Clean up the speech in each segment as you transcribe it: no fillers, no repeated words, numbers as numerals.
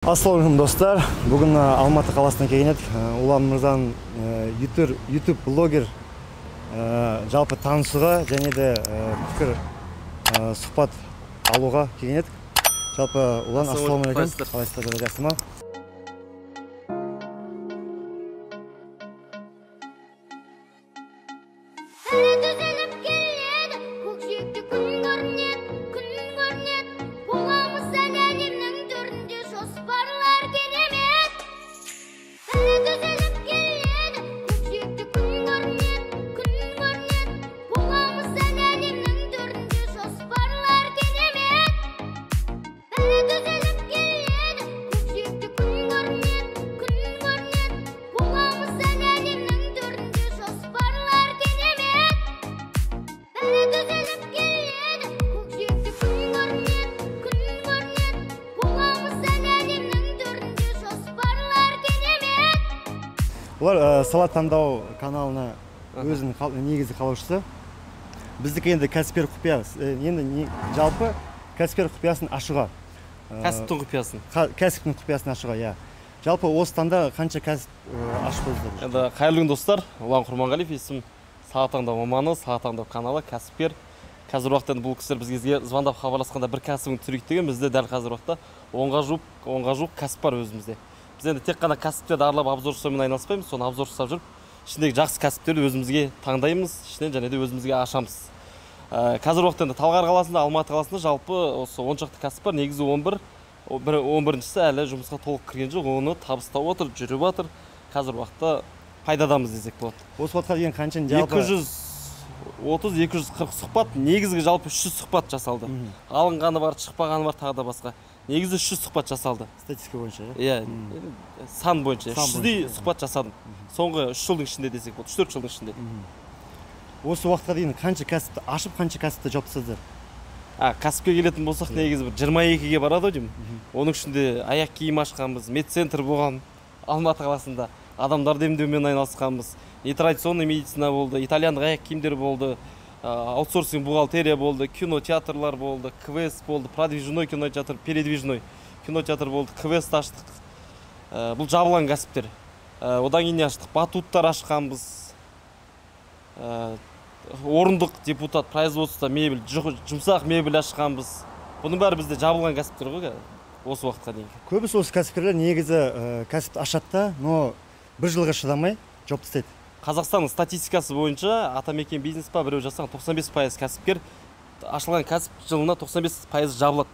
Ассалаумағалейкум достар. Бүгін Алматы қаласына келген едік. Улан мырзаның YouTube блогер жалпы танысуға және де пікір сұхбат алуға келген едік. Жалпы Улан, ассалаумағалейкум. Қалайсыздар, жақсы ма? Олар салат таңдау каналына өзінің негізі қалаушысы. Біздікі енді кәсіпкер құпия. Енді жалпы кәсіпкер құпиясын ашуға. Кәсіптің құпиясын. Кәсіптің құпиясын ашуға, иә. Жалпы осы таңда қанша кәсіп ашып қойдыңыздар? Енді қайырлы күн достар. Улан Құрманғалиев, есім салат таңдау маманы, салат таңдау каналы, кәсіпкер. Қазір уақытта бұл кісілер бізге звондап хабарласқанда бір кәсібін түсірейік деген, бізде дәл қазір уақытта 10-ға жуық кәсіп бар өзімізде. Біз енді тек қана кәсіптерді аралап обзор жасаумен айналыспаймыз, соны обзор жасап жүріп, ішіндегі жақсы кәсіптерді өзімізге таңдаймыз, ішінен және де өзімізге ашамыз. Қазір уақытта енді Талғар қаласында, Алматы қаласында жалпы осы 10 шақты кәсіп бар, негізі 11-шісі әлі жұмысқа толық кірген жоқ, оны табыстап отыр, жүріп отыр. Қазір уақытта пайдадамыз десек болады. Осы уақытқа дейін қанша жалпы 230-240 сұхбат, негізгі жалпы 300 сұхбат жасалды. Алынғаны бар, шықпағаны бар, тағы да басқа. Негізі 300 сұхбат жасалды. Статистика бойынша, иә? Сан бойынша. 300-дей сұхбат жасадым. Соңғы 3 жылдың ішінде десек болды, 3-4 жылдың ішінде. Осы уақытқа дейін қанша кәсіпті ашып, қанша кәсіпті жауаптысыздар? Кәсіпке келетін болсақ, негізі 22-ге барады деймін. Оның ішінде аяқ киім ашқанбыз, медцентр болған, Алматы қаласында адамдарды емдеумен айналысқанбыз. Нетрадиционный медицина болды, итальяндық аяқ киімдер болды, аутсорсинг бухгалтерия болды, кинотеатрлар болды, квест болды, продвижной кинотеатр, передвижной кинотеатр болды, квест аштық. Бұл жабылған кәсіптер. Одан кейін аштық, батуттар ашқанбыз, орындық депутат, производство, мебель, жұмсақ мебель ашқанбыз. Бұның бәрі бізде жабылған кәсіптер ғой, осы уақытқа дейін. Көбісі осы кәсіпкерлер негізі кәсіпті ашатта, но бір жылға шыдамай жауап тастайды. Қазақстанның статистикасы бойынша атамекен бизнес па біреу жасаған 95% кәсіпкер ашылған кәсіп жылына 95% жабылады.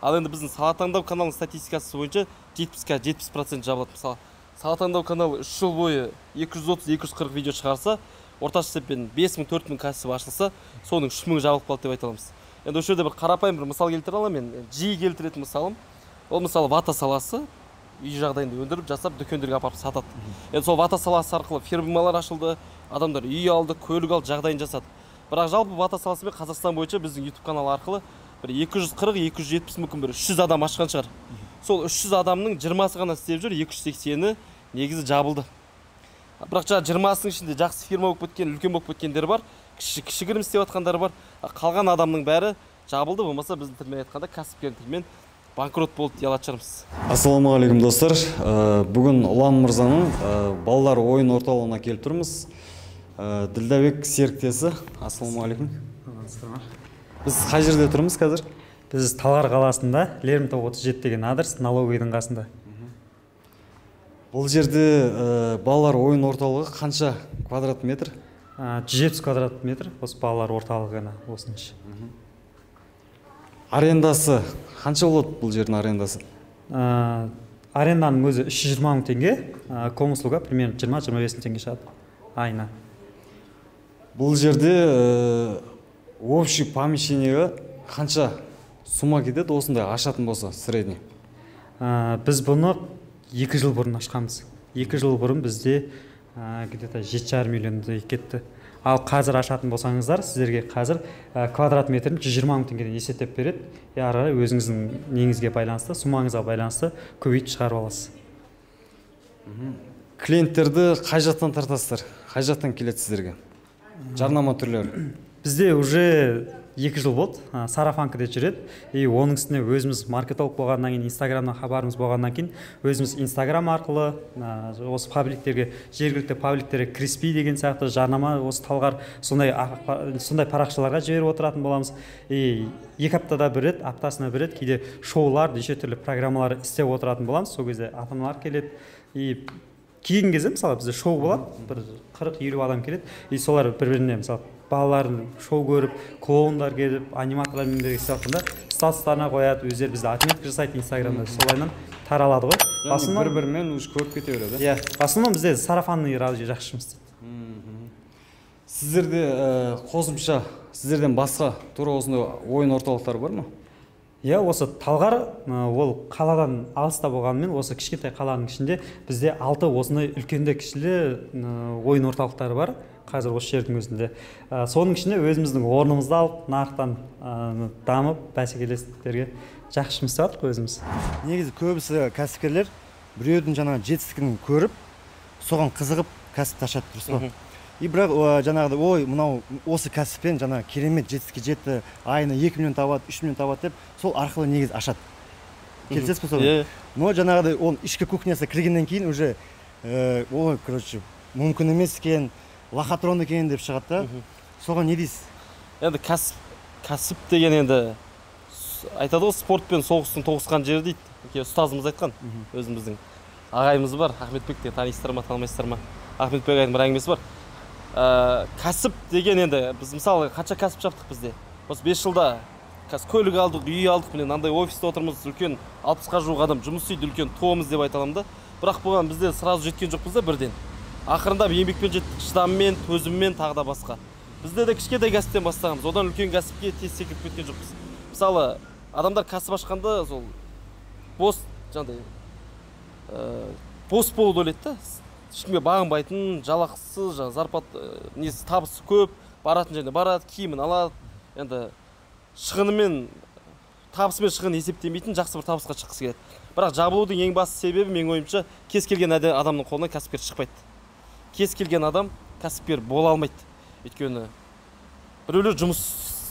Ал енді біздің салат таңдау каналының статистикасы бойынша 70% жабылады. Мысалы, салат таңдау каналы 3 жыл бойы 230-240 видео шығарса, орташа есеппен 5000-4000 кәсіп ашылса, соның 3000 жабылып қалды деп айта аламыз. Енді осы жерде бір қарапайым бір мысал келтіре аламын. Мен жиі келтіретін мысалым, ол мысалы вата саласы. Үй жағдайында өндіріп, жасап, дүкендерге апарып сатады. Енді сол вата саласы арқылы фирмалар ашылды, адамдар үй алды, көлік алды, жағдайын жасады. Бірақ жалпы вата саласымен Қазақстан бойынша біздің YouTube каналы арқылы бір 240-270 мүмкін бір 300 адам ашқан шығар. Сол 300 адамның 20-сы ғана істеп жүр, 280-і негізі жабылды. Бірақ жаңа 20-сының ішінде жақсы фирма болып кеткен, үлкен болып кеткендер бар, кішігірім істеп жатқандар бар. Қалған адамның бәрі жабылды, болмаса біздің тілмен айтқанда кәсіпкер тілмен банкрот болды дей алатын шығармыз. Ассалаумағалейкум достар. Бүгін Улан мырзаның балалар ойын орталығына келіп тұрмыз. Ділдәбек серіктесі. Ассалаумағалейкум. Біз қай жерде тұрмыз қазір? Біз Талғар қаласында, Лермонтов 37 деген адрес, налогыйдың қасында. Бұл жерде балалар ойын орталығы қанша квадрат метр? 170 квадрат метр, осы балалар орталығы ғана осыншы. Арендасы қанша болады бұл жердің арендасы? Аренданың өзі 320 мың теңге, коммуслуга примерно 20-25 теңге шығады айына. Бұл жерде общий помещениеге қанша сумма кетеді осындай ашатын болса средний? Біз бұны 2 жыл бұрын ашқанбыз. 2 жыл бұрын бізде где-то 7,5 миллион кетті. Ал қазір ашатын болсаңыздар, сіздерге қазір квадрат метрін 120 мың теңгеден есептеп береді. Ары өзіңіздің неңізге байланысты, суммаңызға байланысты көбейтіп шығарып аласыз. Клиенттерді қай жақтан тартасыздар? Қай жақтан келеді сіздерге? Жарнама түрлері. Бізде уже 2 жыл болды, сарафанкада жүреді. И оның үстіне өзіміз маркетолог болғаннан кейін, инстаграмнан хабарымыз болғаннан кейін, өзіміз инстаграм арқылы осы пабликтерге, жергілікті пабликтерге кіріспей деген сияқты жарнама, осы талғар сондай парақшаларға жіберіп отыратын боламыз. И 2 аптада бір рет, аптасына бір рет кейде шоулар, неше түрлі программалар істеп отыратын боламыз. Сол кезде ата-аналар келеді. И кейінгі кезде мысалы бізде шоу болады, бір 40-50 адам келеді. И солар бір-біріне мысалы балалардың шоу көріп, клоундар келіп, аниматорлармен бірге сияқты статустарына қояды, өздері бізді отметка жасайды инстаграмда, солайынан таралады ғой. Яғни бір-бірімен уже көріп кете береді. Иә, основном бізде сарафанный радио жақсы жұмыс істейді. Сіздерде қосымша, сіздерден басқа тура осындай ойын орталықтары бар ма? Иә, осы Талғар ол қаладан алыста болғанымен, осы кішкентай қаланың ішінде бізде 6 осындай үлкенді кішілі ойын орталықтары бар. Қазір осы жердің өзінде. Соның ішінде өзіміздің орнымызды алып, нарықтан дамып, бәсекелестерге жақсы жұмыс істеп жатырмыз өзіміз. Негізі көбісі кәсіпкерлер біреудің жаңағы жетістігін көріп, соған қызығып кәсіпті ашады, дұрыс па? И бірақ жаңағыдай, ой, мынау осы кәсіппен жаңа керемет жетістікке жетті, айына 2 миллион табады, 3 миллион табады деп, сол арқылы негіз ашады. Келісесіз бе соған? Но жаңағыдай оның ішкі кухнясы кіргеннен кейін уже ой, короче, мүмкін емес екен, лохотрон екен деп шығады да. Соған не дейсіз? Енді кәсіп деген енді айтады ғой, спортпен соғыстың тоғысқан жері дейді. Ұстазымыз айтқан, өзіміздің ағайымыз бар, Ахметбек деген, танисыздар ма, танымайсыздар ма? Ахметбек ағайдың бір әңгімесі бар. Кәсіп деген енді біз мысалы қанша кәсіп жаптық бізде. Осы 5 жылда көлік алдық, үй алдық, міне мынандай офиста отырмыз, үлкен 60-ға жуық адам жұмыс істейді, үлкен туымыз деп айта аламын да. Бірақ бұған бізде сразу жеткен жоқпыз да бірден. Ақырындап еңбекпен жеттік, шыдаммен, төзіммен, тағы да басқа. Бізде де кішкентай кәсіптен бастағанбыз, одан үлкен кәсіпке тез секіріп кеткен жоқпыз. Мысалы, адамдар кәсіп ашқанда сол бос жаңағыдай бос болуды ойлайды да. Ешкімге бағынбайтын, жалақысыз, несі табысы көп, баратын жеріне барады, киімін алады. Енді шығынымен, табысымен шығын есептемейтін жақсы бір табысқа шыққысы келеді. Бірақ жабылудың ең басты себебі менің ойымша кез келген адамның қолынан кәсіпкер шықпайды. Кез келген адам кәсіпкер бола алмайды. Өйткені біреулер жұмыс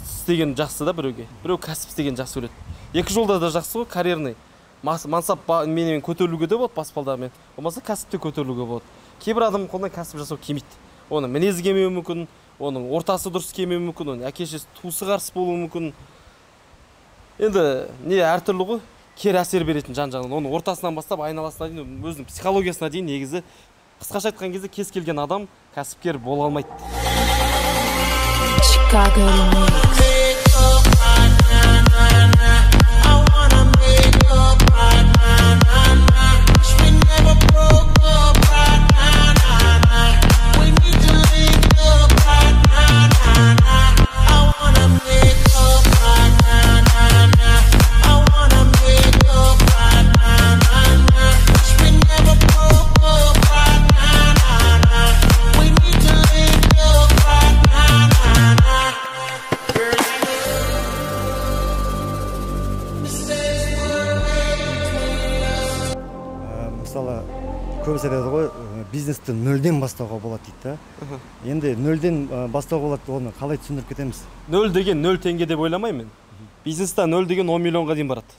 істеген жақсы да біреуге, біреу кәсіп істеген жақсы көреді. Екі жолда да жақсы ғой, карьерный. Мансап менен көтерілуге де болады, баспалдармен. Болмаса кәсіпте көтерілуге болады. Кейбір адамның қолынан кәсіп жасау келмейді. Оның мінезі келмеуі мүмкін, оның ортасы дұрыс келмеуі мүмкін, оның әке-шешесі туысы қарсы болуы мүмкін. Енді не әртүрлі ғой, кері әсер беретін жан-жағынан. Оның ортасынан бастап айналасына дейін, өзінің психологиясына дейін негізі қысқаша айтқан кезде кез келген адам кәсіпкер бола алмайды. Көбісі айтады ғой, бизнесті нөлден бастауға болады дейді да. Енді нөлден бастауға болады, оны қалай түсіндіріп кетеміз? Нөл деген 0 теңге деп ойламаймын мен. Бизнеста 0 деген 10 миллионға дейін барады.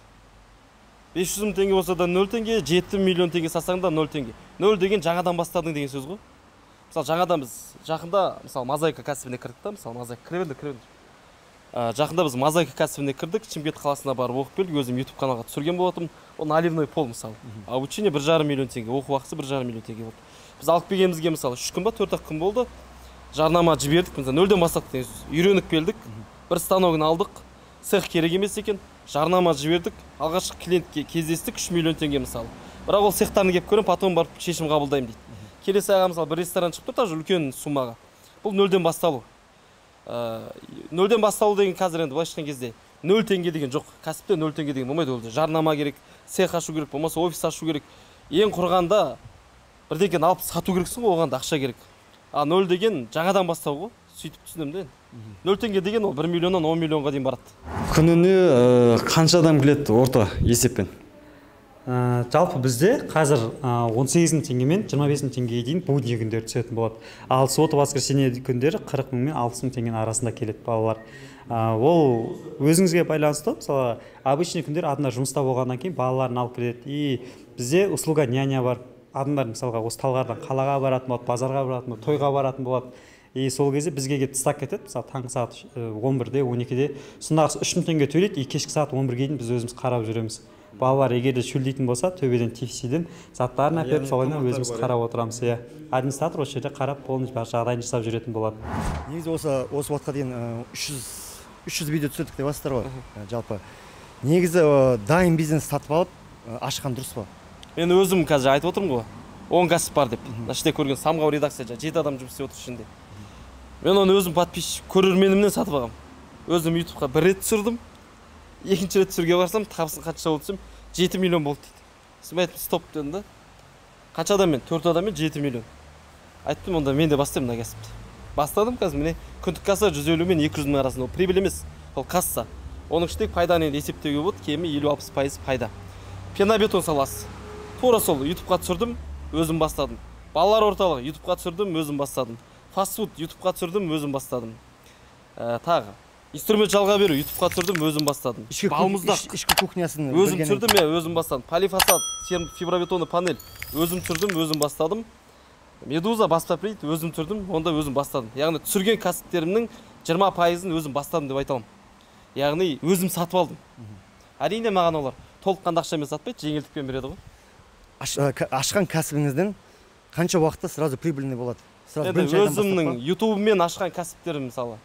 500 мың теңге болса да 0 теңге, 7 миллион теңге сатсаң да 0 теңге. 0 деген жаңадан бастадың деген сөз ғой. Мысалы жаңадан біз жақында мысалы мозаика кәсібіне кірдік та, мысалы мозаика кіребенді. Жақында біз мозаика кәсібіне кірдік, Шымкент қаласына барып оқып келдік, өзім YouTube каналға түсірген болатым. Ол наливной пол мысалы. Обучение 1,5 миллион теңге, оқу ақысы 1,5 миллион теңге болды. Біз алып келгенімізге мысалы 3 күн ба 4 күн болды. Жарнама жібердік, мысалы 0-ден бастадық деген сөз. Үйреніп келдік. Бір станогын алдық. Цех керек емес екен. Жарнама жібердік. Алғашқы клиентке кездестік 3 миллион теңге мысалы. Бірақ ол цехтарын келіп көрем, потом барып шешім қабылдаймын дейді. Келесі айға мысалы бір ресторан шығып тұр, даже үлкен суммаға. Бұл 0-ден басталу. 0-ден басталу деген қазір енді былай шыққан кезде 0 теңге деген жоқ. Кәсіпте 0 теңге деген болмайды ол. Жарнама керек, цех ашу керек, болмаса офис ашу керек. Ең құрғанда бірдеңені алып сату керексің ғой, оған да ақша керек. 0 деген жаңадан бастау ғой. Сөйтіп түсіндім де. 0 теңге деген ол 1 миллионнан 10 миллионға дейін барады. Күніне қанша адам келеді орта есеппен? Жалпы бізде қазір 18 мың теңгемен 25 мың теңгеге дейін будний күндері түсетін болады. Ал сот воскресенье күндері 40 мың мен 60 мың теңгенің арасында келеді балалар. Ол өзіңізге байланысты. Мысалы обычный күндер адамдар жұмыста болғаннан кейін балаларын алып келеді. И бізде услуга няня бар. Адамдар мысалға осы Талғардан қалаға баратын болады, базарға баратын болады, тойға баратын болады. И сол кезде бізге келіп тастап кетеді. Мысалы таңғы сағат 11-де, 12-де. Сондағы 3 мың теңге төлейді, и кешкі сағат 11-ге дейін біз өзіміз қарап жүреміз. Балалар егер де шөлдейтін болса, төбеден тепсиден заттарын әперіп, солайынан өзіміз қарап отырамыз. Администратор осы жерде қарап, полный жағдайын жасап жүретін болады. Негізі осы уақытқа дейін 300 видео түсірдік деп жатсыздар ғой. Жалпы негізі дайын бизнес сатып алып ашқан дұрыс па? Мен өзім қазір айтып отырмын ғой, 10 кәсіп бар деп. Іште көрген самғау редакцияда 7 адам жұмыс істеп отыр ішінде. Мен оны өзім подписчик көрерменімнен сатып алғам. Өзім ютубқа бір рет түсірдім. Екінші рет түсіруге барсам, табысын қанша болды десем, 7 миллион болды дейді. Сен айттым, стоп дедім да. Қанша адаммен? 4 адаммен 7 миллион. Айттым, онда мен де бастаймын мына кәсіпті. Бастадым қазір, міне күндік касса 150 мен 200 мың арасында. Ол прибыль емес, ол касса. Оның ішіндегі пайданы енді есептеуге болады, кемі 50-60% пайда. Пенобетон саласы. Тура сол ютубқа түсірдім, өзім бастадым. Балалар орталығы ютубқа түсірдім, өзім бастадым. Фастфуд ютубқа түсірдім, өзім бастадым. Тағы инструмент жалға беру ютубқа түсірдім, өзім бастадым. Балмұздақ ішкі кухнясын өзім түсірдім, өзім бастадым. Полифасад, фибробетонный панель өзім түсірдім, өзім бастадым. Медуза баспаплит өзім түсірдім, онда өзім бастадым. Яғни түсірген кәсіптерімнің 20%-ын өзім бастадым деп айтамын. Яғни өзім сатып алдым. Әрине маған олар толыққанды ақшамен сатпайды, жеңілдікпен береді ғой. Ашқан кәсібіңізден қанша уақытта сразу прибыльный болады? Өзімнің ютубыммен ашқан кәсіптерім мысалы.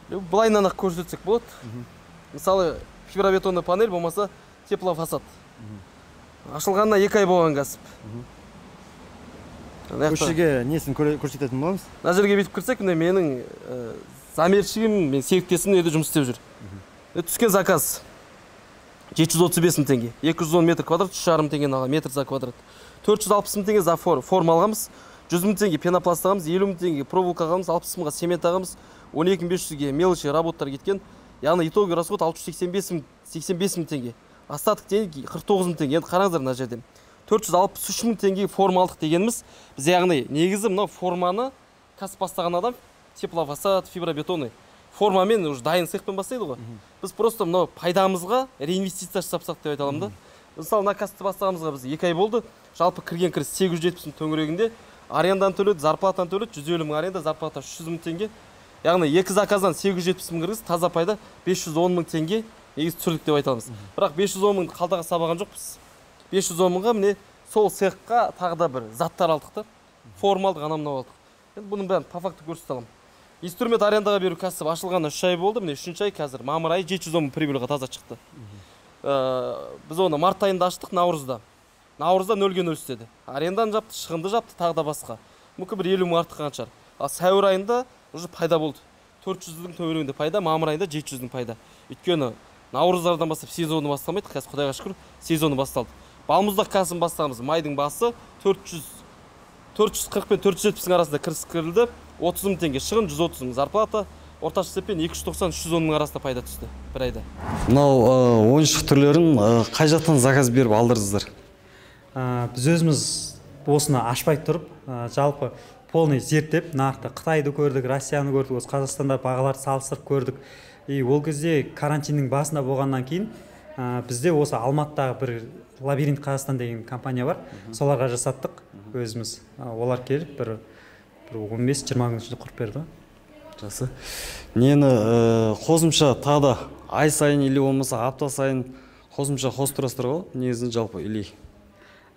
Былайынан ақ көрсетсек болады. Мысалы фибробетонный панель болмаса теплофасад. Ашылғанына 2 ай болған кәсіп. Көшеге несін көрсететін боламыз? Мына жерге бүйтіп кірсек, менің замершігім, мен серіктесім еді жұмыс істеп жүр. Түскен заказ 735 мың теңге, 210 метр квадрат, 3,5 теңге метр за квадрат. 460 мың теңге за форма алғамыз, 100 мың теңге пенопласт ағамыз, 50 мың теңге проволока ағамыз, 60 мыңға цемент ағамыз, 12.500-ге мелочи работтар кеткен. Яғни итоговый расход 685 мың теңге. Остаток деньги 49 мың теңге. Енді қараңыздар мына жерде. 463 мың теңге форма алдық дегеніміз, біз яғни негізі мынау форманы кәсіп бастаған адам теплофасад, фибробетонный формамен уже дайын цехпен бастайды ғой. Біз просто мынау пайдамызға реинвестиция жасапсақ деп айта аламын да. Мысалы мына кәсіпті бастағанымызға біз 2 ай болды. Жалпы кірген кіріс 870 мың төңірегінде. Арендан төледі, зарплатан төледі, 150 мың аренда, зарплата 300 мың теңге. Яғни 2 заказдан 870 мың кіргіз, таза пайда 510 мың теңге негіз түсірдік деп айта аламыз. Бірақ 510 мың қалдаға сабаған жоқпыз. 510 мыңға міне сол цехқа тағы да бір заттар алдық та. Форма алдық, анау алдық. Енді бұның бәрін по факту көрсете аламын. Инструмент арендаға беру кәсіп ашылғанына 3 ай болды. Міне 3-ші ай қазір мамыр айы 710 мың прибыльға таза шықты. Біз оны март айында аштық, наурызда. Наурызда 0-ге 0 істеді. Арендан жапты, шығынды жапты, тағы да басқа. Мүмкін бір 50 мың артыққан шығар. Ал сәуір айында уже пайда болды. 400-дің төңірегінде пайда, мамыр айында 700-дің пайда. Өйткені наурыздардан бастап сезоны басталмайды, қазір Құдайға шүкір сезоны басталды. Балмұздақ кәсібін бастағанбыз. Майдың басы 440 пен 470 арасында кіріс кірілді. 30 мың теңге шығын, 130 мың зарплата, орташа есеппен 290-310 мың арасында пайда түсті бір айда. Мынау ойыншық түрлерін қай жақтан заказ беріп алдырдыңыздар? Біз өзіміз осыны ашпай тұрып, жалпы полный зерттеп, нақты Қытайды көрдік, Россияны көрдік, осы Қазақстанда бағаларды салыстырып көрдік. И ол кезде карантиннің басында болғаннан кейін бізде осы Алматыдағы бір Лабиринт Қазақстан деген компания бар. Соларға жасаттық өзіміз. Олар келіп бір 15-20 күн ішінде құрып берді. Жақсы. Нені қосымша тағы да ай сайын или болмаса апта сайын қосымша қосып тұрасыздар ғой, негізін жалпы или?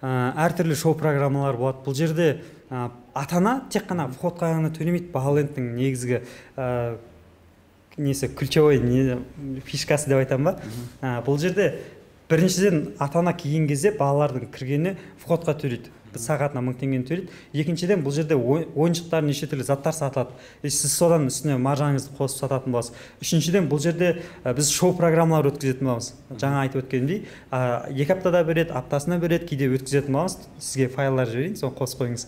Әртүрлі шоу программалар болады. Бұл жерде ата-ана тек қана входқа ғана төлемейді. Бағаленттің негізгі несі ключевой фишкасы деп айтам ба? Бұл жерде біріншіден ата-ана келген кезде балалардың кіргені входқа төлейді. Сағатына 1000 теңгені төлейді. Екіншіден бұл жерде ойыншықтар неше түрлі заттар сатылады. Сіз содан үстіне маржаңызды қосып сататын боласыз. Үшіншіден бұл жерде біз шоу программалар өткізетін боламыз. Жаңа айтып өткендей, 2 аптада береді, аптасына береді, кейде өткізетін боламыз. Сізге файлдар жіберейін, соны қосып қойыңыз.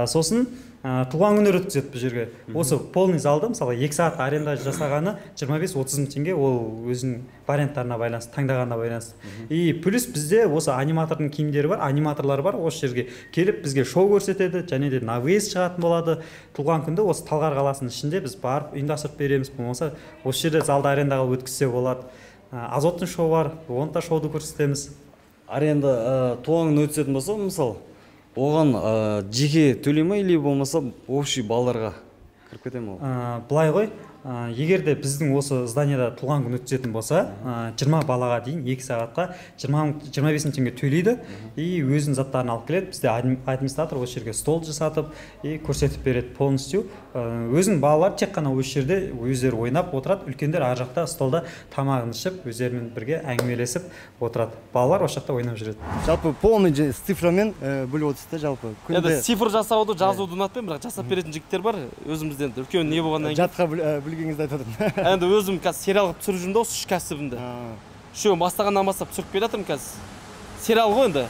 Сосын туған күндер өткізеді бұл жерге. Осы полный залды мысалы 2 сағат аренда жасағаны 25-30 мың теңге, ол өзінің варианттарына байланысты, таңдағанына байланысты. И плюс бізде осы аниматордың киімдері бар, аниматорлар бар. Осы жерге келіп бізге шоу көрсетеді, және де на выезд шығатын болады. Туған күнді осы Талғар қаласының ішінде біз барып ұйымдастырып береміз. Болмаса осы жерде залды арендаға өткізсе болады. Азоттың шоу бар, оны да шоуды көрсетеміз. Аренда туған күн өтсетін болса, мысалы, оған жеке төлей ме или болмаса общий балаларға кіріп кете ме? Былай ғой, егер де біздің осы зданияда туған күн өткізетін болса, 20 балаға дейін 2 сағатқа 25 мың теңге төлейді и өзінің заттарын алып келеді. Бізде администратор осы жерге стол жасатып и көрсетіп береді полностью. Өзінің балалар тек қана осы жерде өздері ойнап отырады, үлкендер ар жақта столда тамағын ішіп, өздерімен бірге әңгімелесіп отырады. Балалар осы жақта ойнап жүреді. Жалпы полный с цифрамен бөліп отырсыз да, жалпы. Енді цифр жасауды, жазуды ұнатпаймын, бірақ жасап беретін жігіттер бар. Өзімізден үлкен не болғаннан кейін. Жатқа білгеніңізді айтып Енді өзім қазір сериал қылып түсіріп жүрмін да осы үш кәсібімді. Үшеуін бастағаннан бастап түсіріп келе жатырмын қазір. Сериал ғой енді.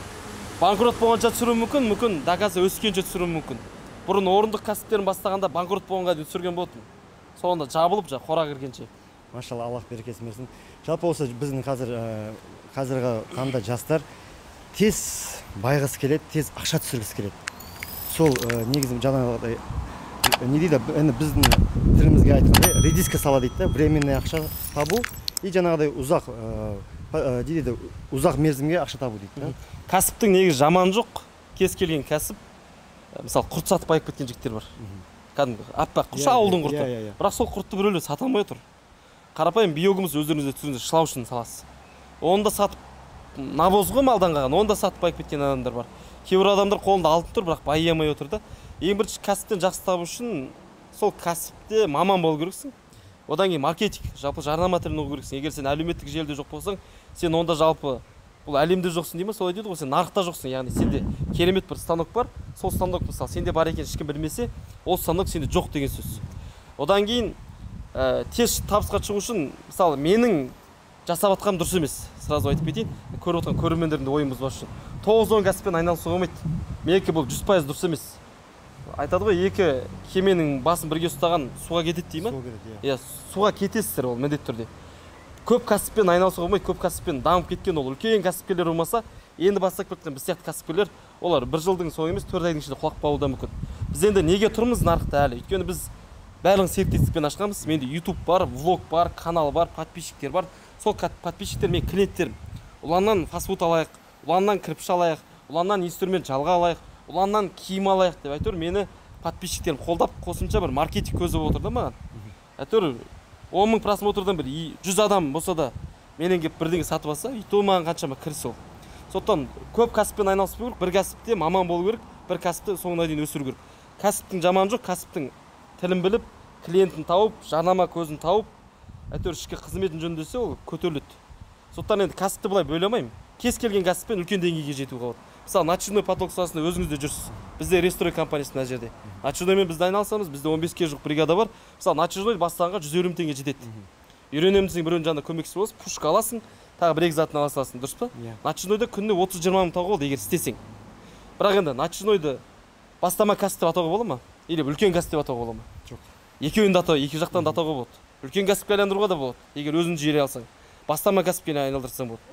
Банкрот болғанша түсіруім мүмкін, доказы өскенше түсіруім мүмкін. Бұрын орындық кәсіптерін бастағанда банкрот болғанға дейін түсірген болатын. Соңында жабылып қора кіргенше. Машалла, Аллах берекесін берсін. Жалпы осы біздің қазіргі таңда жастар тез байғысы келеді, тез ақша түсіргісі келеді. Сол негізі жаңағыдай не дейді, енді біздің тілімізге айтқандай редиска сала дейді да, временный ақша табу и жаңағыдай ұзақ мерзімге ақша табу дейді. Кәсіптің негізі жаман жоқ. Кез келген кәсіп, мысалы құрт сатып байып кеткен жігіттер бар. Кәдімгі аппақ құрт, ауылдың құрты. Бірақ сол құртты біреулер сата алмай отыр. Қарапайым биогумус өздеріңізде түсіріңіздер, шылаушының саласы. Оны да сатып, навоз ғой малдан қалған, оны да сатып байып кеткен адамдар бар. Кейбір адамдар қолында алтын тұр, бірақ байи алмай отыр да. Ең бірінші кәсіптен жақсы табу үшін сол кәсіпте маман болу керексің. Одан кейін маркетинг, жалпы жарнама тілін оқу керексің. Егер сен әлеуметтік желіде жоқ болсаң, сен онда жалпы бұл әлемде жоқсың деймін, солай дейді ғой, сен нарықта жоқсың. Яғни сенде керемет бір станок бар, сол станок мысалы сенде бар екен ешкім білмесе, ол станок сенде жоқ деген сөз. Одан кейін тез табысқа шығу үшін, мысалы менің жасап жатқаным дұрыс емес. Сразу айтып кетейін, көріп отырған көрермендердің ойын бұзбас үшін. 9-10 кәсіппен айналысуға болмайды. Менікі бұл 100% дұрыс емес. Айтады ғой, екі кеменің басын бірге ұстаған суға кетеді дейді ме? Суға кетесіздер ол міндетті түрде. Көп кәсіппен айналысуға болмайды, көп кәсіппен дамып кеткен ол үлкен кәсіпкерлер болмаса, енді бастап кеткен біз сияқты кәсіпкерлер, олар бір жылдың соңы емес, 4 айдың ішінде құлап қалуы да мүмкін. Біз енді неге тұрмыз нарықта әлі? Өйткені біз барлығын серіктестікпен ашқанбыз. Менде YouTube бар, влог бар, канал бар, подписчиктер бар. Сол подписчиктер мен клиенттерім. Уланнан фастфуд алайық, уланнан кірпіш алайық, уланнан инструмент жалға алайық, уланнан киім алайық деп айтыр, мені подписчиктерім қолдап қосымша бір маркетинг көзі болып отыр да маған. Айтыр 10 мың просмотрдан бір 100 адам болса да менен келіп бірдеңе сатып алса, и то маған қаншама кіріс ол. Сондықтан көп кәсіппен айналыспау керек, бір кәсіпте маман болу керек, бір кәсіпті соңына дейін өсіру керек. Кәсіптің жаманы жоқ, кәсіптің тілін біліп, клиентін тауып, жарнама көзін тауып, әйтеуір ішкі қызметін жөндесе ол көтеріледі. Сондықтан енді кәсіпті былай бөле алмаймын. Кез келген кәсіппен үлкен деңгейге жетуге болады. Мысалы, ночной поток саласында өзіңізде жүрсіз. Бізде ресторан компаниясы мына жерде. Ночноймен бізде айналысамыз, бізде 15-ке жуық бригада бар. Мысалы, ночной бастағанға 150 мың теңге жетеді. Үйренемін десең біреудің жанында көмекші боласың, пушка аласың, тағы бір-екі затын ала саласың, дұрыс па? Ночнойда күніне 30-20 мың тауға болады, егер істесең. Бірақ енді ночнойды бастама кәсіп деп атауға бола ма? Или үлкен кәсіп деп атауға бола ма? Жоқ. Екеуін де атау, екі жақтан да атауға болады. Үлкен кәсіпке айландыруға да болады, егер өзің жүйелей алсаң. Бастама кәсіпке айналдырсаң болады.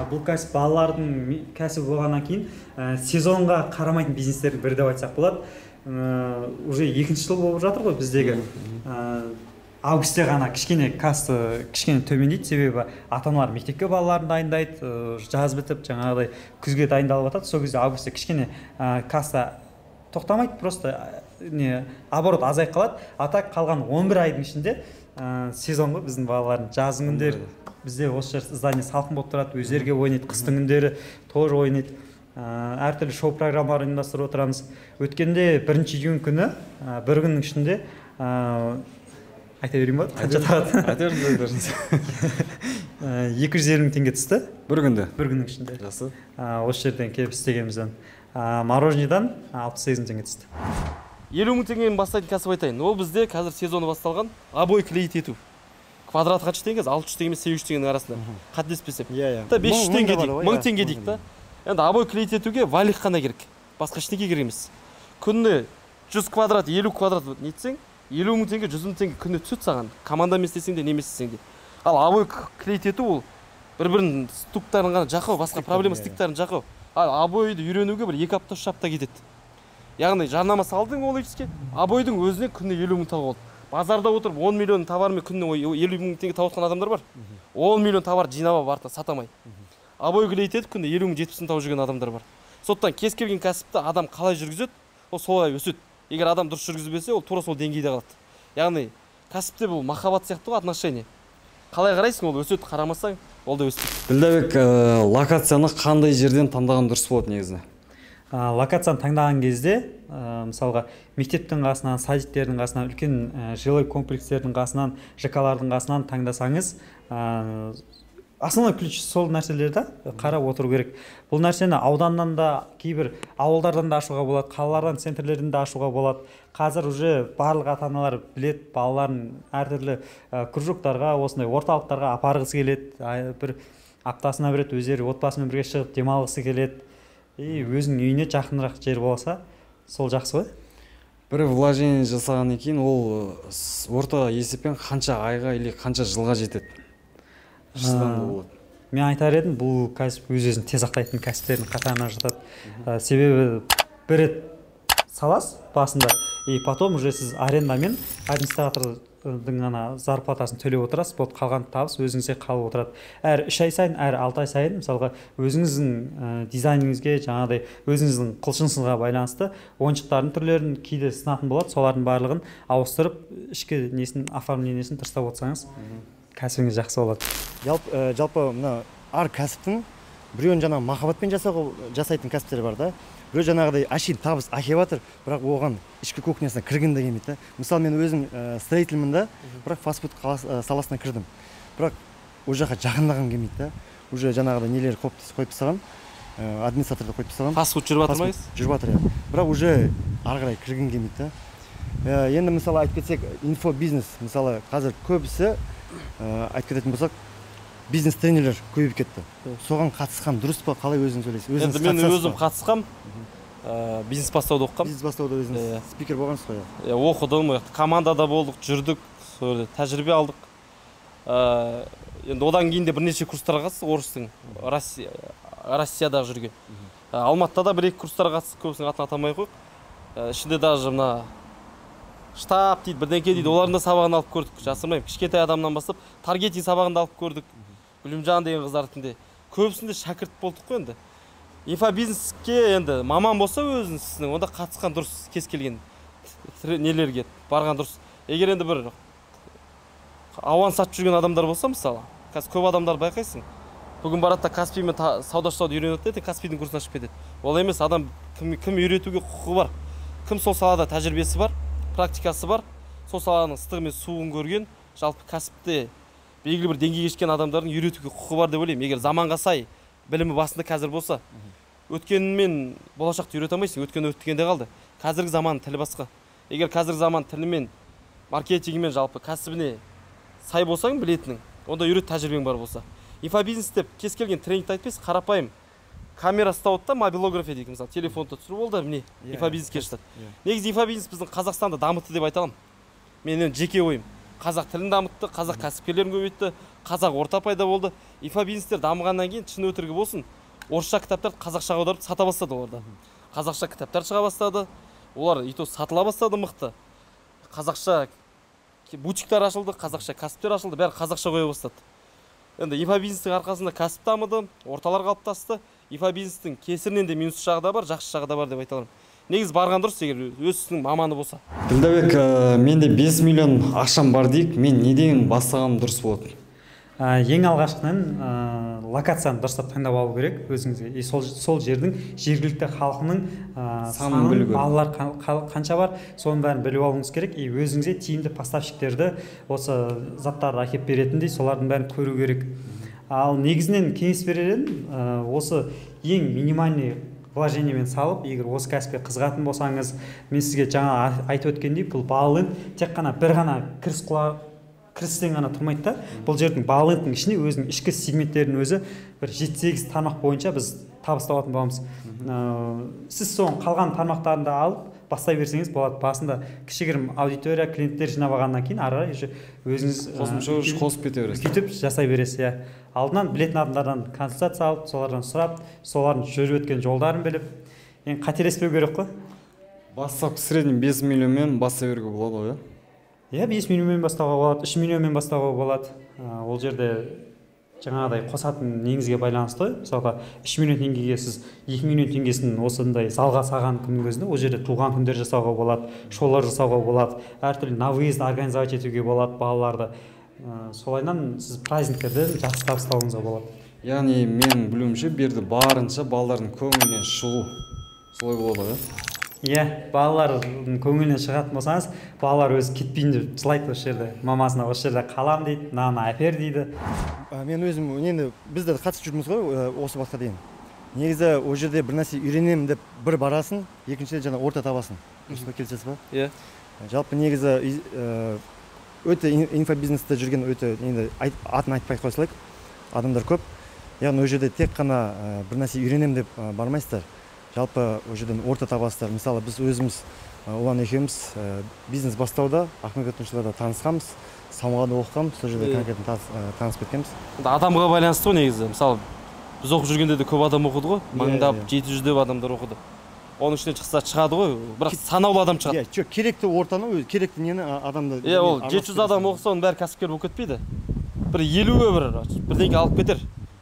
Бұл кәсіп балалардың кәсібі болғаннан кейін сезонға қарамайтын бизнестердің бірі деп айтсақ болады. Уже 2-ші жыл болып жатыр ғой біздегі. Августте ғана кішкене касса кішкене төмендейді, себебі ата-аналар мектепке балаларын дайындайды, жаз бітіп жаңағыдай күзге дайындалып жатады. Сол кезде августте кішкене касса тоқтамайды, просто оборот азайып қалады. Так қалған 11 айдың ішінде сезон ғой біздің балалардың жазың күндері бізде осы жер здание салқын болып тұрады, өздерге ойнайды, қыстың күндері тоже ойнайды. Әртүрлі шоу программалар ұйымдастырып отырамыз. Өткенде 1 июнь күні бір күннің ішінде айта берейін ба? Қанша тағады? Айта беріңіз. 250 мың теңге түсті. Бір күнде? Бір күннің ішінде. Жақсы. Осы жерден келіп істегенімізден. Мороженныйдан 68 мың теңге түсті. 50 мың теңгемен бастайтын кәсіп айтайын. Ол бізде қазір сезоны басталған обой клеить ету. Квадрат қанша теңге? 600 теңге мен 700 теңгенің арасында. Қателеспесем. 500 теңге дейік, 1000 теңге дейік та. Енді обой клеить етуге валик қана керек. Басқа ештеңе керек емес. Күніне 100 квадрат, 50 квадрат нетсең, 50 мың теңге, 100 мың теңге күніне түседі саған. Командамен істесең де, немесе істесең де. Ал обой клеить ету ол бір-бірінің стуктарын ғана жақау, басқа проблема стиктарын жақау. ал обойды үйренуге бір 2 апта 3 апта кетеді. Яғни жарнама салдың ол икске, обойдың өзіне күніне 50 мың тауып алды. Базарда отырып 10 миллион товармен күніне 50 мың теңге тауып отқан адамдар бар. 10 миллион товар жинап алып артынан сатамай. Обой клейтеді күніне 50 мың 70 мың тауып жүрген адамдар бар. Сондықтан кез келген кәсіпті адам қалай жүргізеді, ол солай өседі. Егер адам дұрыс жүргізбесе, ол тура сол деңгейде қалады. Яғни кәсіпте бұл махаббат сияқты ғой, отношение. Қалай қарайсың, ол өседі, қарамасаң, ол да өспейді. Ділдәбек, локацияны қандай жерден таңдаған дұрыс болады негізі? Локацияны таңдаған кезде, мысалға мектептің қасынан, садиктердің қасынан, үлкен жилой комплекстердің қасынан, ЖК-лардың қасынан таңдасаңыз, основной ключ сол нәрселерді қарап отыру керек. Бұл нәрсені ауданнан да, кейбір ауылдардан да ашуға болады, қалалардан, центрлерден да ашуға болады. Қазір уже барлық ата-аналар білет, балаларын әртүрлі кружоктарға, осындай орталықтарға апарғысы келеді. Бір аптасына бір рет өздері отбасымен бірге шығып демалғысы келеді. Өзінің үйіне жақынырақ жер болса, сол жақсы ғой. Бір вложение жасағаннан кейін ол орта есеппен қанша айға или қанша жылға жетеді? Мен айтар едім, бұл кәсіп өз-өзін тез ақтайтын кәсіптердің қатарына жатады. Себебі бір рет саласыз басында, и потом уже сіз арендамен администратордың ғана зарплатасын төлеп отырасыз, болды қалған табыс өзіңізге қалып отырады. Әр 3 ай сайын, әр 6 ай сайын, мысалға өзіңіздің дизайніңізге, жаңағыдай өзіңіздің құлшынысыңызға байланысты ойыншықтардың түрлерін кейде сынатын болады, солардың барлығын ауыстырып, ішкі несін, оформлениесін дұрыстап отырсаңыз, кәсібіңіз жақсы болады. Жалпы мына ар кәсіптің біреуін жаңағы махаббатпен жасайтын кәсіптер бар да. Біреу жаңағыдай әшейін табыс әкеп жатыр, бірақ оған ішкі кухнясына кіргім де келмейді. Мысалы мен өзім строительмін да, бірақ фастфуд саласына кірдім. Бірақ ол жаққа жақындағым келмейді. Уже жаңағыдай нелер қойып тастаған, администраторды қойып тастаған. Фастфуд жүріп жатыр ма? Жүріп жатыр, иә. Бірақ уже ары қарай кіргім келмейді. Енді мысалы айтып кетсек, инфобизнес, мысалы қазір көбісі айтып кететін болсақ, бизнес тренерлер көбейіп кетті. Соған қатысқан дұрыс па, қалай өзіңіз ойлайсыз? Енді мен өзім қатысқам, бизнес бастауды оқығам. Бизнес бастауды өзіңіз спикер болғансыз ғой? Оқыдым, командада болдық, жүрдік, тәжірибе алдық. Енді одан кейін де бірнеше курстарға қатыстық, орыстың, Россияда жүрген. Алматыда да 1-2 курстарға қатыстық, көбісінің атын атамай қойық. Ішінде даже мына штаб дейді, бірдеңке дейді, олардың да сабағын алып көрдік. Жасырмайым, кішкентай адамнан бастап таргетинг сабағын да алып көрдік. Гүлімжан деген қыздардың көбісінде шәкірт болдық қой енді. Инфобизнеске енді маман болса өзіңіздің, онда қатысқан дұрыс, кез келген нелерге барған дұрыс. Егер енді бір ауан сатып жүрген адамдар болса, мысалы, қазір көп адамдар байқайсың. Бүгін барады да Каспиймен сауда-жасауды үйренеді, ертең Каспийдің курсын ашып кетеді. Ол емес, адам кім үйретуге құқығы бар. Кім сол салада тәжірибесі бар, практикасы бар, сол саланың ыстығы мен суын көрген, жалпы кәсіпте белгілі бір деңгейге жеткен адамдардың үйретуге құқығы бар деп ойлаймын. Егер заманға сай білімі басында қазір болса, өткенмен болашақты үйрете алмайсың, өткен өткенде қалды. Қазіргі заманның тілі басқа. Егер қазіргі заман тілімен, маркетингімен жалпы кәсібіне сай болсаң білетінің, онда үйрет тәжірибең бар болса. Инфобизнес деп кез келген тренингті айтпайсыз, қарапайым камера ұстауды да мобилография дейді, мысалы, телефонды түсіріп ол да міне инфобизнеске жатады. Негізі инфобизнес біздің Қазақстанда дамытты деп айта аламын. Менің жеке ойым. Қазақ тілін дамытты, қазақ кәсіпкерлерін көбейтті, қазақ орта пайда болды. Инфобизнестер дамығаннан кейін шын өтірігі болсын, орысша кітаптарды қазақшаға аударып сата бастады оларда. Қазақша кітаптар шыға бастады, олар сатыла бастады мықты. Қазақша бутиктер ашылды, қазақша кәсіптер ашылды, бәрі қазақша қоя бастады. Енді инфобизнестің арқасында кәсіп дамыды, орталар қалыптасты. Инфобизнестің кесірінен де минус жағы да бар, жақсы жағы да бар деп айта аламын. Негіз барған дұрыс, егер өзінің маманы болса. Ділдәбек, менде 5 миллион ақшам бар дейік, мен неден бастағаным дұрыс болады? Ең алғашқынан локацияны дұрыстап таңдап алу керек өзіңізге. Сол жердің жергілікті халқының санын, балалар қанша бар, соның бәрін біліп алуыңыз керек. Өзіңізге тиімді поставщиктерді осы заттарды әкеп беретіндей, солардың бәрін көру керек. Ал негізінен кеңес берер едім, осы ең минимальный вложениемен салып, егер осы кәсіпке қызығатын болсаңыз, мен сізге жаңа айтып өткендей, бұл балалент тек қана бір ғана кірістен ғана тұрмайды да. Бұл жердің балаленттің ішіне өзінің ішкі сегменттерінің өзі бір 7-8 тармақ бойынша біз табыс табатын боламыз. Сіз соның қалған тармақтарында алып, бастай берсеңіз болады. Басында кішігірім аудитория, клиенттер жинап алғаннан кейін ары қарай уже өзіңіз қосымша қосып кете бересіз. сөйтіп жасай бересіз. Иә. Алдынан білетін адамдардан консультация алып, солардан сұрап, солардың жүріп өткен жолдарын біліп, енді қателеспеу керек қой. Бастапқы средний 5 миллионмен бастай беруге болады ғой, иә? 5 миллионмен бастауға болады, 3 миллионмен бастауға болады. Ол жерде жаңағыдай қосатын неңізге байланысты ғой. Мысалға 3 миллион теңгеге сіз 2 миллион теңгесін осындай залға салған күннің өзінде ол жерде туған күндер жасауға болады, шоулар жасауға болады, әртүрлі на выезд организовать етуге болады балаларды. Солайынан сіз праздниктерді жақсы табыстауыңызға болады. Яғни менің білуімше берді барынша балалардың көңілінен шығу. Солай болады ғой. Иә, балалардың көңілінен шығатын болсаңыз, балалар өзі кетпейін деп жылайды осы жерде. Мамасына осы жерде қалам дейді, мынаны әпер дейді. Мен өзім енді біз де қатысып жүрміз ғой осы уақытқа дейін. Негізі ол жерде бір нәрсе үйренемін деп бір барасын, екіншіден жаңа орта табасын. Дұрыс па, келісесіз ба? Иә. Жалпы негізі өте инфобизнесте жүрген өте енді атын айтпай қоя салайық. Адамдар көп. Яғни ол жерде тек қана бір нәрсе үйренемін деп бармайсыздар. Жалпы ол жерден орта табасыздар. Мысалы біз өзіміз Ұлан екеуміз бизнес бастауда Ахмет өтінішілерде танысқанбыз, самғады оқығанбыз, сол жерде конкретно танысып кеткенбіз. Адамға байланысты ғой негізі. Мысалы біз оқып жүргенде де көп адам оқыды ғой, мыңдап 700-деп адамдар оқыды. Оның ішінен шықса шығады ғой, бірақ санаулы адам шығады. Иә, керекті ортаны, керекті нені адамды. Иә, ол 700 адам оқыса оның бәрі кәсіпкер болып кетпейді. Бір 50-і бірдеңке алып кетер.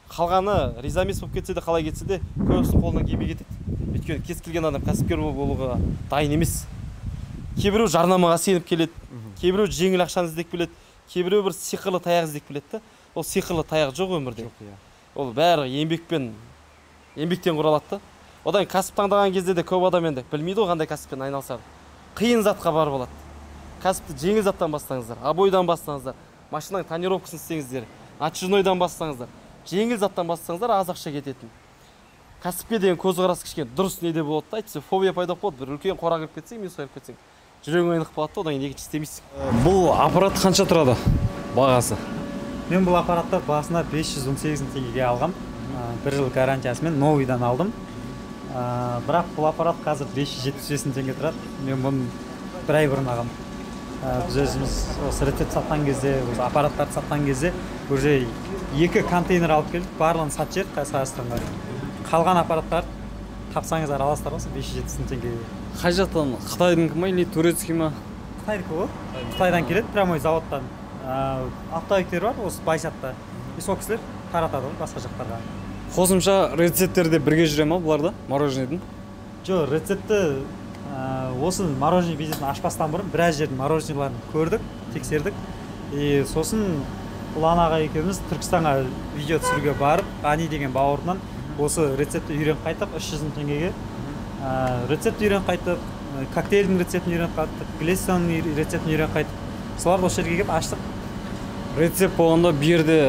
Қалғаны ризамес болып кетсе де, қалай кетсе де, көбісінің қолынан келмей кетеді. Өйткені кез келген адам кәсіпкер болуға дайын емес. Кейбіреу жарнамаға сеніп келеді, кейбіреу жеңіл ақшаны іздеп келеді, кейбіреу бір сиқырлы таяқ іздеп келеді. Ол сиқырлы таяқ жоқ өмірде. Ол бәрі еңбектен құралады. Одан кәсіп таңдаған кезде де көп адам енді білмейді ғой қандай кәсіппен айналысады. Қиын затқа барып алады. Кәсіпті жеңіл заттан бастаңыздар, обойдан бастаңыздар, машинаның тонировкасын істеңіздер, отжимнойдан бастаңыздар. Жеңіл заттан бастаңыздар, аз ақша кететін. Кәсіпке деген көзқарас кішкене дұрыс неде болады да, айтса фобия пайда болып бір үлкен қора кіріп кетсең, минус кіріп кетсең, жүрегің айнып қалады да, одан кейін екінші істемейсің. Бұл аппарат қанша тұрады бағасы? Мен бұл аппаратты басына 518 теңгеге алғам. 1 жыл гарантиясымен новыйдан алдым. Бірақ бұл аппарат қазір 575 теңге тұрады. Мен бұны бір ай бұрын алғам. Біз өзіміз осы рецепт сатқан кезде, осы аппараттарды сатқан кезде уже 2 контейнер алып келдік, барлығын сатып жібердік Қазақстанға. Қалған аппараттар тапсаңыздар аласыздар осы 570 теңгеге. Қай жақтан? Қытайдың ма или турецкий ма? Қытайдікі ғой. Қытайдан келеді, прямой заводтан. Оптовиктер бар осы Байсатта. Сол кісілер таратады ғой басқа жақтарға. Қосымша рецепттерде бірге жүре ма бұларда, мороженныйдың? Жоқ, рецепті осы мороженый бизнесін ашпастан бұрын біраз жердің мороженыйларын көрдік, тексердік. Сосын Ұлан аға екеуміз Түркістанға видео түсіруге барып, Ғани деген бауырынан осы рецепті үйреніп қайтып, 300 теңгеге. Рецепті үйреніп қайтып, коктейльдің рецептін үйреніп қайтып, глессияның рецептін үйреніп қайтып. Соларды осы жерге келіп аштық. Рецепт болғанда бір жерде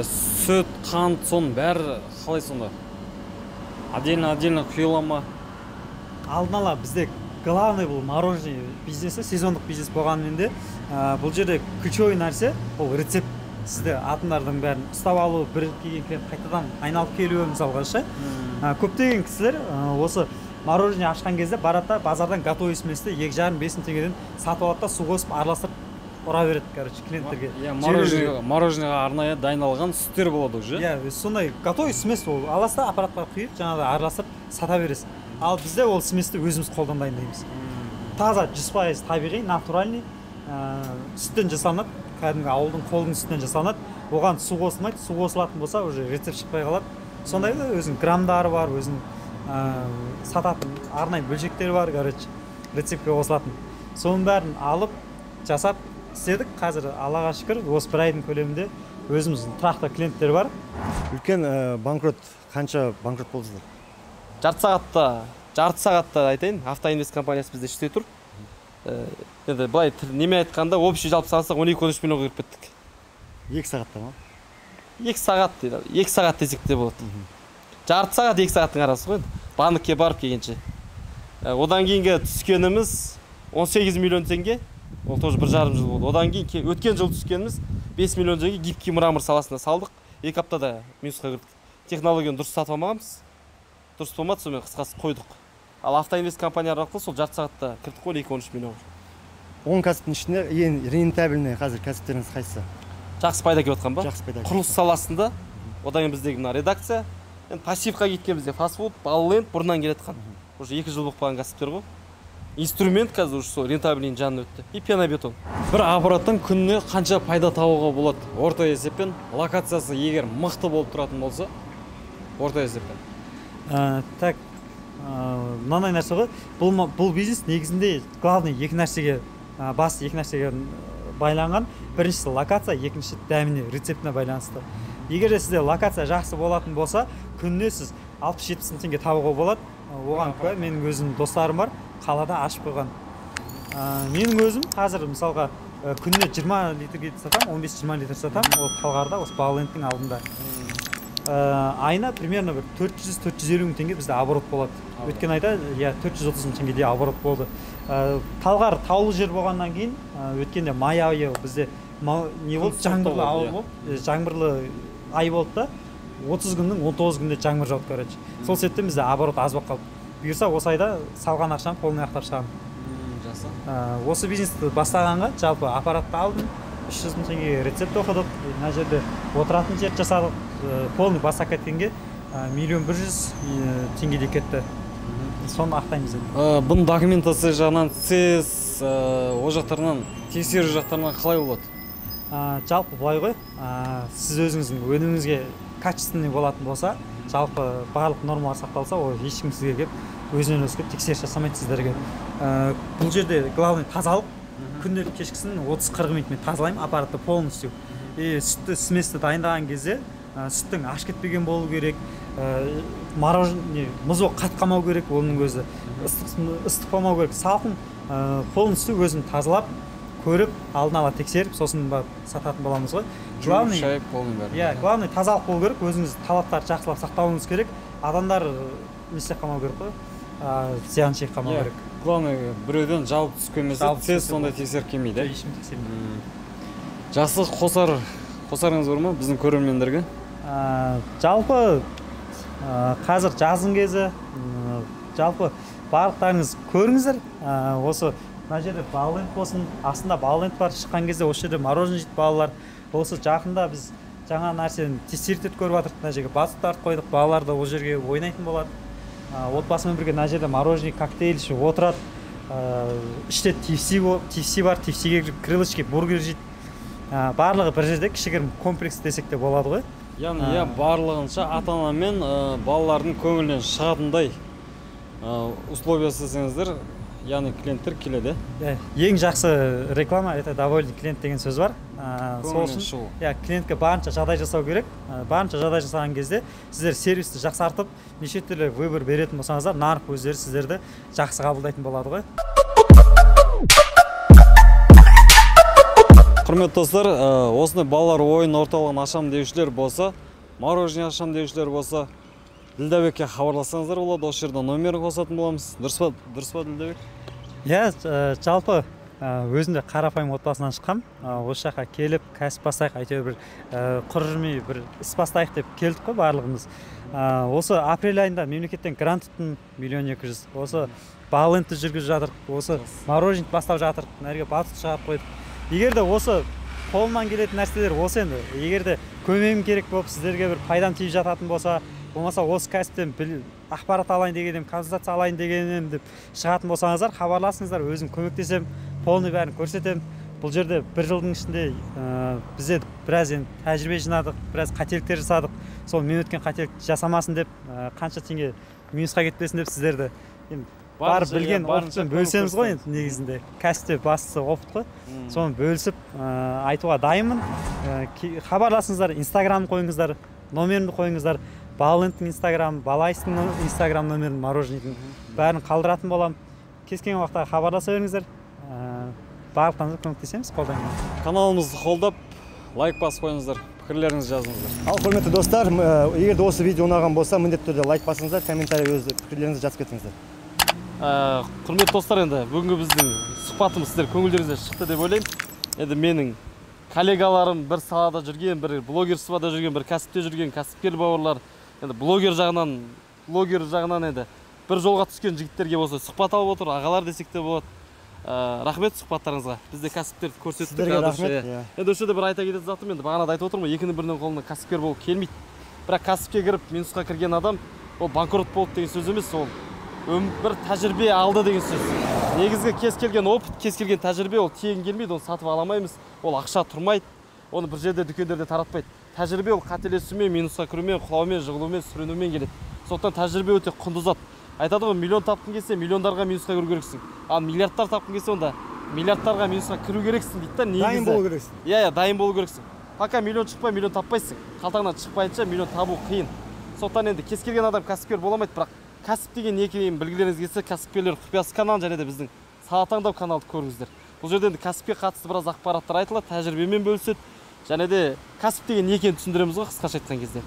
сүт, қант, соның бәрі қалай сонда? Отдельно құйыла ма? Алдын ала бізде главный бұл мороженый бизнесі, сезондық бизнес болғанымен де бұл жерде ключевой нәрсе ол рецепт. Сізді атындардың бәрін ұстап алу, бір келген клиент қайтадан айналып келуі мысалға ше. Көптеген кісілер осы мороженый ашқан кезде барады базардан готовый сместі 2,5-3 теңгеден сатып алады да су қосып араластырып ұра береді, короче, клиенттерге. Мороженыйға арнайы дайындалған сүттер болады уже. Иә, сондай готовый смес ол. Аласыз да аппаратқа құйып, жаңағыдай араластырып сата бересіз. Ал бізде ол сместі өзіміз қолдан дайындаймыз. Таза 100% табиғи, натуральный, сүттен жасалынады. Кәдімгі ауылдың қолдың сүтінен жасалынады. Оған су қосылмайды, су қосылатын болса уже рецепт шықпай қалады. Сондай өзінің грамдары бар, өзінің сататын арнайы бөлшектері бар, короче, рецептке қосылатын. Соның бәрін алып, жасап істедік. Қазір Аллаға шүкір, осы бір айдың көлемінде өзіміздің тұрақты клиенттер бар. Үлкен банкрот, қанша банкрот болдыңыздар? Жарты сағатта айтайын, Автоинвест компаниясы бізде іште тұр. Енді былай неме айтқанда общий жалпы салсақ 12-13 миллионға кіріп кеттік. 2 сағатта ма? 2 сағат дейді. 2 сағат десек те болады. Жарты сағат 2 сағаттың арасы ғой. Банкке барып келгенше. Одан кейінгі түскеніміз 18 миллион теңге. Ол тоже 1,5 жыл болды. Одан кейін өткен жыл түскеніміз 5 миллион теңге гибкий мрамор саласына салдық. 2 аптада минусқа кірдік. Технологияны дұрыс сатып алмағанбыз. Дұрыс болмады, сонымен қысқасы қойдық. Ал Автоинвест компаниялар арқылы сол жарты сағатта кірдік қой 2-13 миллион. 10 кәсіптің ішінде ең рентабельный қазір кәсіптеріңіз қайсысы? Жақсы пайда келіп жатқан ба? Жақсы пайда. Құрылыс саласында, одан кейін біздегі мына редакция, енді пассивқа кеткен бізде фастфуд, балленд бұрыннан келе жатқан. Уже 2 жыл болып қалған кәсіптер ғой. Инструмент қазір уже сол рентабельный жанына өтті. И пенобетон. бір аппараттан күніне қанша пайда табуға болады? Орта есеппен, локациясы егер мықты болып тұратын болса, орта есеппен. Так, мынандай нәрсе ғой, бұл бизнес негізінде главный екі нәрсеге байланған. Біріншісі локация, екіншісі дәміне, рецептіне байланысты. Егер де сізде локация жақсы болатын болса, күніне сіз 60-70 мың теңге табуға болады. Оған куә, менің өзім достарым бар, қалада ашып қойған. Менің өзім қазір мысалға күніне 20 литрге сатам, 15-20 литр сатам, ол Талғарда, осы Баллендтің алдында. Айына примерно 400-450 мың теңге бізде оборот болады. Өткен айда 430 мың теңгеде оборот болды. Талғар таулы жер болғаннан кейін, өткенде май айы бізде не болды? Жаңбырлы ауа болды. Жаңбырлы ай болды да, 30 күннің 19 күнде жаңбыр жауды, короче. Сол сәттен бізде оборот аз болып қалды. Бұйырса осы айда салған ақшам қолына аяқтап шығамын. Жақсы. Осы бизнесті бастағанға жалпы аппаратты алдым, 300 мың теңгеге рецепт оқыдық, мына жерде отыратын жер жасадық, полный бастап кеткенге 1.100.000 теңгеде кетті. Соны ақтаймыз енді. Бұның документация жағынан, СС, о жақтарынан, тексеру жақтарынан қалай болады? Жалпы былай ғой, сіз өзіңіздің өніміңізге качественный болатын болса, жалпы барлық нормалар сақталса, ол ешкім сізге келіп өзінен өзі тексеріс жасамайды сіздерге. Бұл жерде главный тазалық, күнделік кешкісін 30-40 минут мен тазалаймын аппаратты полностью. Сүтті сместі дайындаған кезде сүттің аш кетпеген болу керек, мұз болып қатқамау керек, оның өзі ыстық болмау керек. Салқын полностью өзін тазалап, көріп, алдын ала тексеріп, сосын сататын боламыз ғой. Главный тазалық болу керек, өзіңіз талаптарды жақсылап сақтауыңыз керек. Адамдар не істеп қалмау керек қой, зиян шегіп қалмау керек. Главный біреуден жауып түскенмесе, сіз сондай тексеріп келмейді. Ешкім тексермейді. Жақсы қосарыңыз бар ма біздің көрермендерге? Жалпы қазір жазың кезі, жалпы барлықтарыңыз көріңіздер. Осы мына жерде балленд болсын, астында балленд бар, шыққан кезде осы жерде мороженое жейді балалар. Осы жақында біз жаңа нәрсені тестировать етіп көріп жатырмыз. Мына жерге батуттарды қойдық, балалар да ол жерге ойнайтын болады. Отбасымен бірге мына жерде мороженое, коктейль ішіп отырады. Іште TFC бар, TFC-ге крылышки, бургер жейді. Барлығы бір жерде кішігірім комплекс десек те болады ғой. Яғни барлығынша ата-ана мен балалардың көңілінен шығатындай условия істесеңіздер, яғни клиенттер келеді. Ең жақсы реклама это довольный клиент деген сөз бар. Сол үшін клиентке барынша жағдай жасау керек. Барынша жағдай жасаған кезде сіздер сервисті жақсартып, неше түрлі выбор беретін болсаңыздар, нарық өздері сіздерді жақсы қабылдайтын болады ғой. Құрметті достар, осындай балалар ойын орталығын ашам деушілер болса, мороженое ашам деушілер болса, Ділдәбекке хабарлассаңыздар болады, осы жерде номерін қосатын боламыз. Дұрыс па Ділдәбек? Жалпы өзімде қарапайым отбасынан шыққам. Осы жаққа келіп, кәсіп бастайық, әйтеуір бір құр жүрмей бір іс бастайық деп келдік қой барлығымыз. Осы апрель айында мемлекеттен грант тұттым 1.200.000. Осы баллендті жүргізіп жатырық, осы мороженое бастап жатырық, нәрге батут шығарып қойдық. Егер де осы қолымнан келетін нәрселер осы енді, егер де көмегім керек болып сіздерге бір пайдам тиіп жататын болса, болмаса осы кәсіптен ақпарат алайын дегенім, консультация алайын дегенім деп шығатын болсаңыздар, хабарласыңыздар, өзім көмектесем, полный бәрін көрсетем. Бұл жерде бір жылдың ішінде бізде біраз тәжірибе жинадық, біраз қателіктер жасадық. Сол мен өткен қателік жасамасын деп, қанша теңге минусқа кетпесін деп сіздерді бар білген опытпен бөлісеміз ғой енді негізінде. Кәсіпте бастысы опыт қой. Соны бөлісіп айтуға дайынмын. Хабарласыңыздар, Инстаграм қойыңыздар, номерімді қойыңыздар. Баллендтің Инстаграм, Балайстың Инстаграм номерін, мороженейдің бәрін қалдыратын болам. Кез келген уақытта хабарласа беріңіздер. Барлықтарыңызға көмектесеміз, қолдаймыз. Каналымызды қолдап, лайк басып қойыңыздар, пікірлеріңізді жазыңыздар. Ал құрметті достар, егер де осы видео ұнаған болса, міндетті түрде лайк басыңыздар, комментарий өз пікірлеріңізді жазып кетіңіздер. Құрметті достар, енді бүгінгі біздің сұхбатымыз сіздер көңілдеріңізге шықты деп ойлаймын. Енді менің коллегаларым бір салада жүрген, бір блогерствода жүрген, бір кәсіпте жүрген кәсіпкер бауырлар, енді блогер жағынан енді бір жолға түскен жігіттерге болса сұхбат алып отыр, ағалар десек те болады. Рахмет сұхбаттарыңызға. Бізде кәсіптерді көрсеттік. Сіздерге рахмет. Енді осы жерде бір айта кететін затым, енді бағана да айтып отырмын, екінің бірінің қолынан кәсіпкер болып келмейді. Бірақ кәсіпке кіріп минусқа кірген адам ол банкрот болды деген сөз емес, ол бір тәжірибе алды деген сөз. Негізгі кез келген опыт, кез келген тәжірибе ол тегін келмейді, оны сатып ала алмаймыз, ол ақша тұрмайды, оны бір жерде дүкендерде таратпайды. Тәжірибе ол қателесумен, минусқа кірумен, құлаумен, жығылумен, сүрінумен келеді. Сондықтан тәжірибе өте құнды зат. Айтады ғой, миллион тапқың келсе, миллиондарға минусқа кіру керексің. Ал миллиардтар тапқың келсе, онда миллиардтарға минусқа кіру керексің дейді да, негізі. Дайын болу керексің. Иә, дайын болу керексің. Пока миллион шықпай, миллион таппайсың. Қалтаңнан шықпайынша миллион табу қиын. Сондықтан енді кез келген адам кәсіпкер бола алмайды, бірақ кәсіп деген не екенін білгілеріңіз келсе, кәсіпкерлер құпиясы каналын және де біздің сала таңдау каналды көріңіздер. Бұл жерде енді кәсіпке қатысты біраз ақпараттар айтылады, тәжірибемен бөліседі, және де кәсіп деген не екенін түсіндіреміз ғой қысқаша айтқан кезде.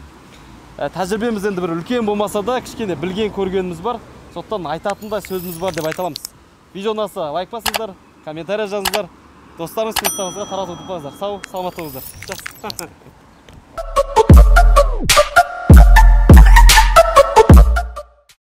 Тәжірибеміз енді бір үлкен болмаса да, кішкене білген көргеніміз бар. Сондықтан айтатындай сөзіміз бар деп айта аламыз. Видео ұнаса лайк басыңыздар, комментарий жазыңыздар, достарыңыз туыстарыңызға таратып отырыңыздар. Сау, саламат болыңыздар.